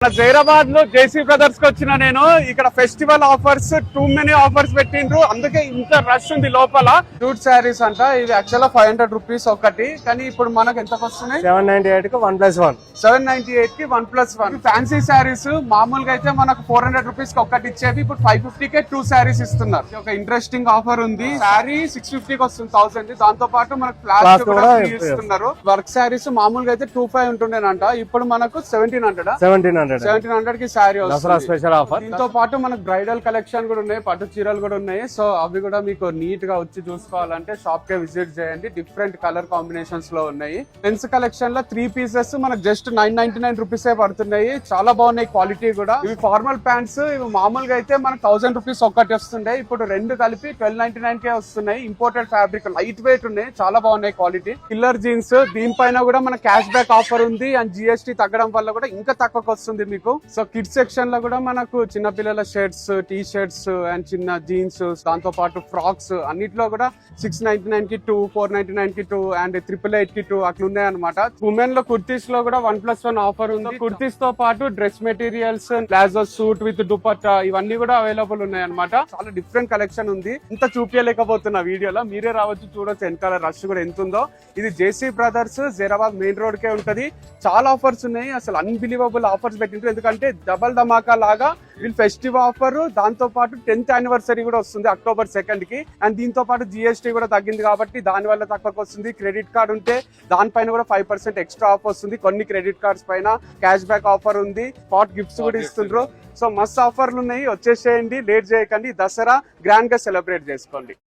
జైరాబాద్ లో JC brothers కి వచ్చిన నేను ఇక్కడ festival offers too many offers పెట్టిండ్రు, అందుకే ఇంత రష్ ఉంది లోపల. సూట్ శారీస్ అంట, ఇది యాక్చువల్ 500 రూపీస్ ఒకటి, కానీ ఇప్పుడు మనకు ఎంతకు వస్తున్నాయి? 798 కి 1+1. 798 కి 1+1. ఫ్యాన్సీ శారీస్ మామూలుగా అయితే మనకు 400 రూపీస్ కి ఒకటి ఇచ్చేది, ఇప్పుడు 550 కే 2 శారీస్ ఇస్తున్నారు. ఒక ఇంట్రెస్టింగ్ ఆఫర్ ఉంది. శారీ 650 కి వస్తుంది 1000. దాంతో పాటు మనకు ఫ్లాష్ కూడా ఇస్తున్నారు. వర్క్ శారీస్ మామూలుగా అయితే 25 ఉంటుండేనంట, ఇప్పుడు మనకు 1700 కి శారీ వస్తుంది. Special offer. దీంతో పాటు మనకు బ్రైడల్ కలెక్షన్ కూడా ఉన్నాయి, పట్టు చీరలు కూడా ఉన్నాయి. సో అవి కూడా మీకు నీట్ గా వచ్చి చూసుకోవాలంటే షాప్ కే విజిట్ చేయండి. డిఫరెంట్ కలర్ కాంబినేషన్స్ లో ఉన్నాయి. మెన్స్ కలెక్షన్ లో 3 పీసెస్ మనకు జస్ట్ 999 రూపీస్ పడుతున్నాయి. చాలా బాగున్నాయి క్వాలిటీ కూడా. ఇవి ఫార్మల్ ప్యాంట్స్, ఇవి మామూలుగా అయితే మనకు 1000 రూపీస్ ఒక్కటి వస్తుండే, ఇప్పుడు రెండు కలిపి 1299 కే వస్తున్నాయి. ఇంపోర్టెడ్ ఫ్యాబ్రిక్, లైట్ వెయిట్ ఉన్నాయి, చాలా బాగున్నాయి క్వాలిటీ. కిల్లర్ జీన్స్, దీనిపైన కూడా మన క్యాష్ బ్యాక్ ఆఫర్ ఉంది అండ్ జిఎస్టీ తగ్గడం వల్ల కూడా ఇంకా తక్కువకి వస్తుంది మీకు. సో కిడ్స్ సెక్షన్ లో కూడా మనకు చిన్న పిల్లల షర్ట్స్, టీ షర్ట్స్ అండ్ చిన్న జీన్స్, దాంతో పాటు ఫ్రాక్స్ అన్నిట్లో కూడా 699 కి 2, 499 కి 2 అండ్ 888 కి 2 అట్లా ఉన్నాయి అనమాట. ఉమెన్ లో కుర్తీస్ లో కూడా 1+1 ఆఫర్ ఉంది. కుర్తీస్ తో పాటు dress materials, palazzo suit with dupatta ఇవన్నీ కూడా అవైలబుల్ ఉన్నాయి అనమాట. చాలా డిఫరెంట్ కలెక్షన్ ఉంది. ఇంత చూపించలేకపోతున్నా వీడియోలో, మీరే రావచ్చు చూడొచ్చు వెనకాల రష్ కూడా ఎంత ఉందో. ఇది JC brothers Zaheerabad main road కే ఉంటది. చాలా ఆఫర్స్ ఉన్నాయి, అసలు అన్బిలీవబుల్ ఆఫర్స్ పెట్టింటారు. ఎందుకంటే డబల్ ధమాకా లాగా వీళ్ళు ఫెస్టివ్ ఆఫర్, దాంతో పాటు 10th యానివర్సరీ కూడా వస్తుంది October 2 కి. అండ్ దీంతో పాటు జిఎస్టీ కూడా తగ్గింది కాబట్టి దాని వల్ల తక్కువకి వస్తుంది. క్రెడిట్ కార్డ్ ఉంటే దానిపైన కూడా 5% ఎక్స్ట్రా ఆఫర్ వస్తుంది. కొన్ని క్రెడిట్ కార్డ్స్ పైన క్యాష్ బ్యాక్ ఆఫర్ ఉంది. స్పాట్ గిఫ్ట్స్ కూడా ఇస్తుండ్రు. సో మస్తు ఆఫర్లు ఉన్నాయి, వచ్చేసేయండి, లేట్ చేయకండి. దసరా గ్రాండ్ గా సెలబ్రేట్ చేసుకోండి.